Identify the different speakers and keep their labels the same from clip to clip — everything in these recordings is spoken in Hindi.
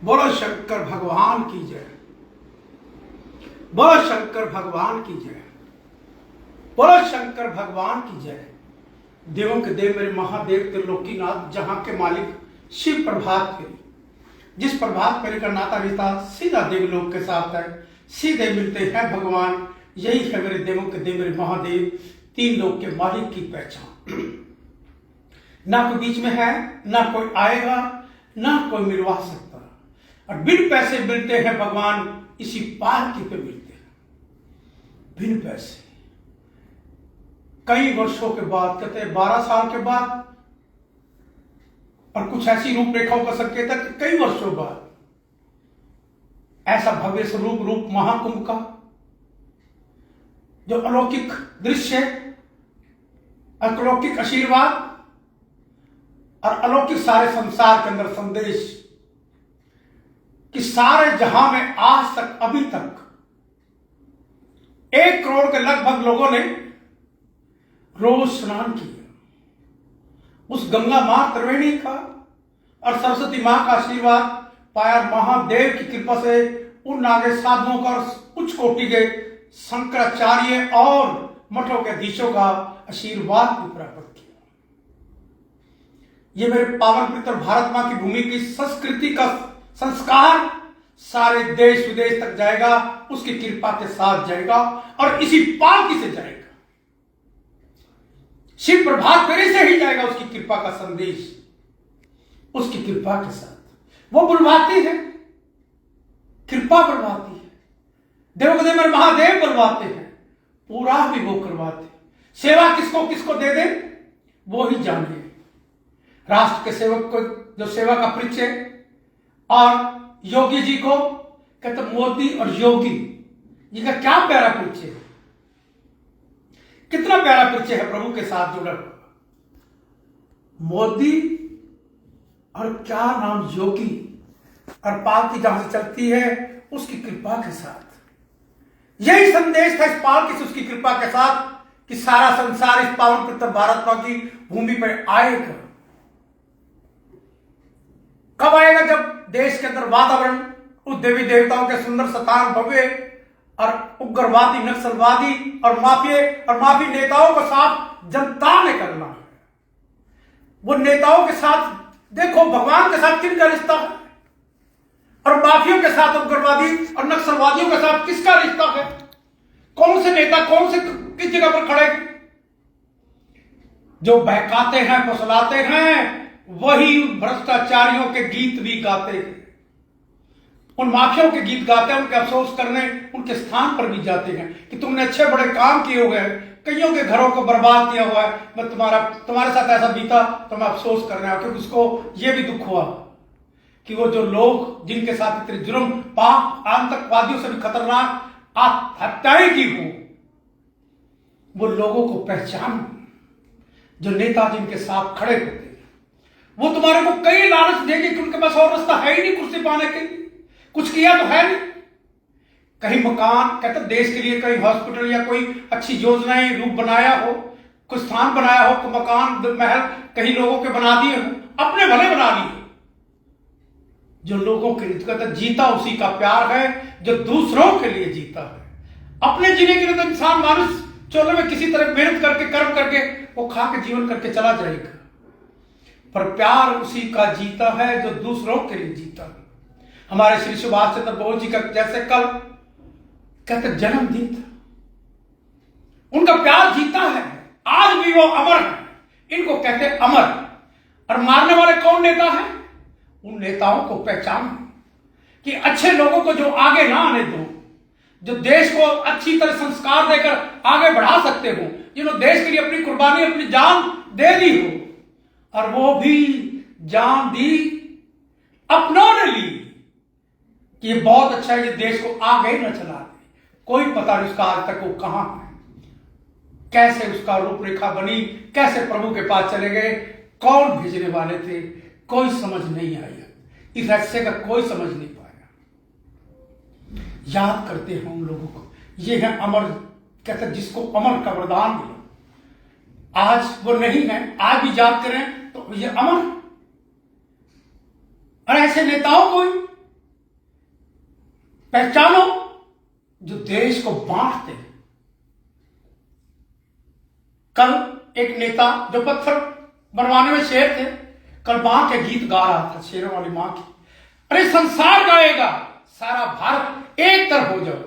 Speaker 1: बोलो शंकर भगवान की जय। बोलो शंकर भगवान की जय। बोलो शंकर भगवान की जय। देवों के देव मेरे महादेव त्रिलोकीनाथ, जहां के मालिक शिव प्रभात फेरी, जिस प्रभात फेरी का नाता रिश्ता सीधा देवलोक के साथ है, सीधे मिलते हैं भगवान। यही है मेरे देवों के देव मेरे महादेव, तीन लोक के मालिक की पहचान। ना कोई बीच में है, ना कोई आएगा, ना कोई मिलवा सकता, और बिन पैसे मिलते हैं भगवान, इसी पालकी पे मिलते हैं बिन पैसे। कई वर्षों के बाद, कहते हैं 12 साल के बाद, और कुछ ऐसी रूपरेखाओं का संकेत है कि कई वर्षों बाद ऐसा भव्य स्वरूप रूप महाकुंभ का जो अलौकिक दृश्य, अलौकिक आशीर्वाद और अलौकिक सारे संसार के अंदर संदेश कि सारे जहां में आज तक अभी तक 1 करोड़ के लगभग लोगों ने रोज स्नान किया। उस गंगा मां त्रिवेणी का और सरस्वती मां का आशीर्वाद पाया, महादेव की कृपा से उन आगे साधुओं का और उच्च कोटि के शंकराचार्य और मठों के अधीशों का आशीर्वाद भी प्राप्त किया। ये मेरे पावन पितर भारत मां की भूमि की संस्कृति का संस्कार सारे देश विदेश तक जाएगा, उसकी कृपा के साथ जाएगा और इसी पालकी से जाएगा। शिव प्रभात फेरी से ही जाएगा उसकी कृपा का संदेश, उसकी कृपा के साथ। वो बुलवाती है, कृपा बुलवाती है, देव के देव मेरे महादेव बुलवाते हैं, पूरा भी वो करवाते। सेवा किसको किसको दे दे वो ही जाने। राष्ट्र के सेवक को जो सेवा का परिचय, और योगी जी को कहते मोदी और योगी जी का क्या प्यारा परिचय है, कितना प्यारा परिचय है प्रभु के साथ जुड़ा हुआ। मोदी और क्या नाम योगी, और पालकी जहां से चलती है उसकी कृपा के साथ। यही संदेश था इस पालकी से उसकी कृपा के साथ कि सारा संसार इस पावन पितर भारत मां की भूमि पर आएगा। कब आएगा? जब देश के अंदर वातावरण उस देवी देवताओं के सुंदर सतान भव्य और उग्रवादी नक्सलवादी और माफी नेताओं को साथ जनता ने करना है। वो नेताओं के साथ देखो भगवान के साथ किनका रिश्ता है, और माफियों के साथ उग्रवादी और नक्सलवादियों के साथ किसका रिश्ता है? कौन से नेता कौन से किस जगह पर खड़े? जो बहकाते हैं, फुसलाते हैं, वही भ्रष्टाचारियों के गीत भी गाते हैं, उन माफियाओं के गीत गाते हैं, उनके अफसोस करने उनके स्थान पर भी जाते हैं कि तुमने अच्छे बड़े काम किए हुए हैं, कईयों के घरों को बर्बाद किया हुआ है, मैं तुम्हारे साथ ऐसा बीता तो मैं अफसोस कर रहा हूं। क्योंकि उसको यह भी दुख हुआ कि वो जो लोग जिनके साथ इतने जुर्म, पाप, आतंकवादियों से भी खतरनाक हत्याएं की हो, वो लोगों को पहचान, जो नेता जिनके साथ खड़े होते हैं, वो तुम्हारे को कई लालच देंगे कि उनके पास और रास्ता है ही नहीं कुर्सी पाने के, कुछ किया तो है नहीं। कहीं मकान, कहते देश के लिए कहीं हॉस्पिटल या कोई अच्छी योजनाएं रूप बनाया हो, कोई स्थान बनाया हो, कोई मकान महल कहीं लोगों के बना दिए हो, अपने भले बना लिए। जो लोगों के लिए कहते जीता उसी का प्यार है जो दूसरों के लिए जीता है। अपने जीने के लिए तो इंसान मानुष चोले में किसी तरह मेहनत करके कर्म करके वो खा के जीवन करके चला जाएगा, पर प्यार उसी का जीता है जो दूसरों के लिए जीता है। हमारे श्री सुभाष चंद्र बोस जी का जैसे कल कहते जन्मदिन था, उनका प्यार जीता है, आज भी वो अमर है, इनको कहते अमर। और मारने वाले कौन नेता है? उन नेताओं को पहचान कि अच्छे लोगों को जो आगे ना आने दो, जो देश को अच्छी तरह संस्कार देकर आगे बढ़ा सकते हो, जिन्होंने देश के लिए अपनी कुर्बानी, अपनी जान दे दी हो, और वो भी जान दी अपनों ने ली कि ये बहुत अच्छा है, ये देश को आगे न चला दे। कोई पता नहीं उसका आज तक वो कहां है, कैसे उसका रूपरेखा बनी, कैसे प्रभु के पास चले गए, कौन भेजने वाले थे, कोई समझ नहीं आया। इस रहस्य का कोई समझ नहीं पाया। याद करते हैं उन लोगों को, ये है अमर, कहते जिसको अमर का वरदान मिला। आज वो नहीं है, आज भी याद करें तो ये अमर। और ऐसे नेताओं को पहचानो जो देश को बांटते हैं। कल एक नेता जो पत्थर बनवाने में शेर थे, कल मां के गीत गा रहा था, शेरों वाली मां की। अरे संसार गाएगा, सारा भारत एक तरफ हो जाओ,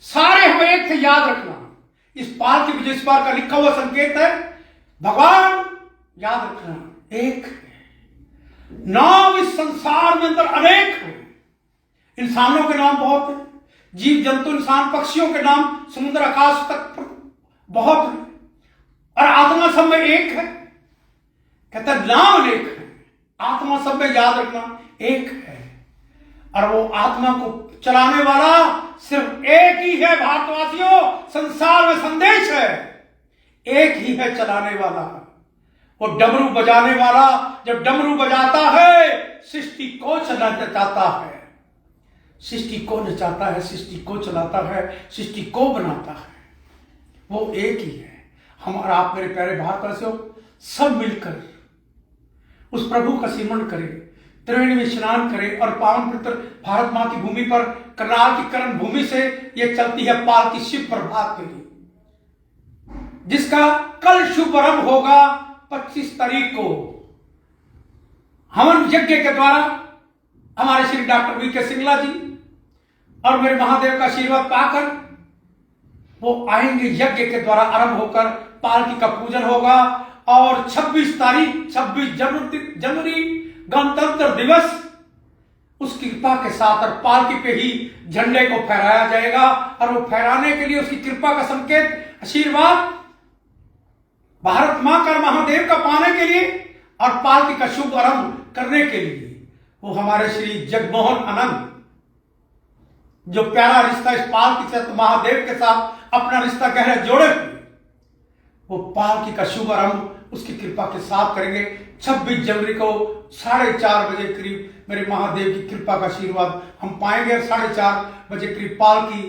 Speaker 1: सारे हम एक थे, याद रखना। इस पाल की विजय, इस पाल का लिखा हुआ संकेत है, भगवान याद रखना एक है। नाम इस संसार में अंदर अनेक है। इंसानों के नाम बहुत है, जीव जंतु इंसान पक्षियों के नाम समुद्र आकाश तक बहुत है, और आत्मा सब में एक है। कहता है नाम अनेक है, आत्मा सब में याद रखना एक है। और वो आत्मा को चलाने वाला सिर्फ एक ही है भारतवासियों, संसार में संदेश है, एक ही है चलाने वाला। वो डमरू बजाने वाला जब डमरू बजाता है, सृष्टि को नचाता है, सृष्टि को नचाता है, सृष्टि को चलाता है, सृष्टि को बनाता है। वो एक ही है। हम और आप मेरे प्यारे भारतवासियों सब मिलकर उस प्रभु का सिमरण करें, त्रिवेणी में स्नान करें, और पावन पवित्र भारत मां की भूमि पर, करनाल की करण भूमि से ये चलती है पाल की शिव प्रभात के लिए, जिसका कल शुभारंभ होगा 25 तारीख को हवन यज्ञ के द्वारा। हमारे श्री डॉक्टर वी.के. सिंगला जी और मेरे महादेव का आशीर्वाद पाकर वो आएंगे, यज्ञ के द्वारा आरंभ होकर पालकी का पूजन होगा। और 26 जनवरी गणतंत्र दिवस उसकी कृपा के साथ और पालकी पे ही झंडे को फहराया जाएगा, और वो फहराने के लिए उसकी कृपा का संकेत, आशीर्वाद भारत मां का महादेव का पाने के लिए और पालकी का शुभ आरंभ करने के लिए वो हमारे श्री जगमोहन आनंद, जो प्यारा रिश्ता इस पालकी से महादेव के साथ अपना रिश्ता गहरा जोड़े हुए, वो पालकी का शुभ आरंभ उसकी कृपा के साथ करेंगे। 26 जनवरी को 4:30 बजे करीब मेरे महादेव की कृपा का आशीर्वाद हम पाएंगे, और 4:30 बजे करीब पालकी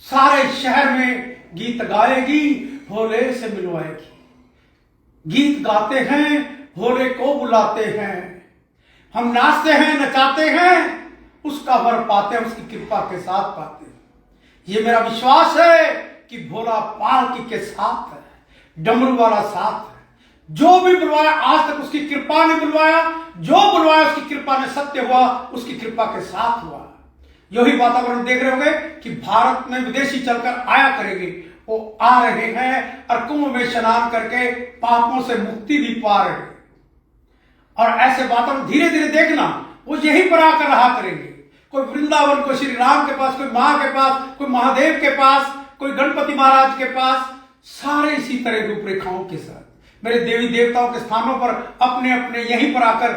Speaker 1: सारे शहर में गीत गाएगी, भोले से मिलवाएगी। गीत गाते हैं, भोले को बुलाते हैं, हम नाचते हैं, नचाते हैं, उसका वर पाते हैं, उसकी कृपा के साथ पाते हैं। ये मेरा विश्वास है कि भोला पालकी के साथ है, डमरू वाला साथ है। जो भी बुलवाया आज तक उसकी कृपा ने बुलवाया, जो बुलवाया उसकी कृपा ने सत्य हुआ, उसकी कृपा के साथ हुआ। यही वातावरण देख रहे होंगे कि भारत में विदेशी चलकर आया करेंगे, वो आ रहे हैं और कुंभ में स्नान करके पापों से मुक्ति भी पा रहे हैं। और ऐसे वातावरण धीरे धीरे देखना, वो यहीं पर आकर रहा करेंगे। कोई वृंदावन, कोई श्री राम के पास, कोई मां के पास, कोई महादेव के पास, कोई गणपति महाराज के पास, सारे इसी तरह रूपरेखाओं के साथ मेरे देवी देवताओं के स्थानों पर अपने अपने यहीं पर आकर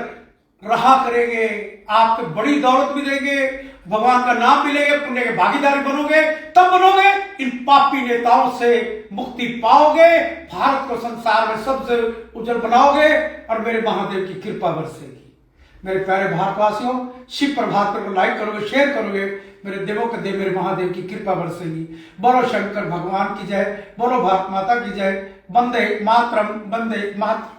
Speaker 1: रहा करेंगे। आपको बड़ी दौलत भी देंगे, भगवान का नाम भी लेंगे, पुण्य के भागीदारी बनोगे, तब बनोगे इन पापी नेताओं से मुक्ति पाओगे, भारत को संसार में सबसे उज्जवल बनाओगे, और मेरे महादेव की कृपा बरसेगी। मेरे प्यारे भारतवासियों, शिव प्रभात को लाइक करोगे, शेयर करोगे, मेरे देवों के देव मेरे महादेव की कृपा बरसेगी। बोलो शंकर भगवान की जय, बोलो भारत माता की जय। वंदे मातरम, वंदे मातरम।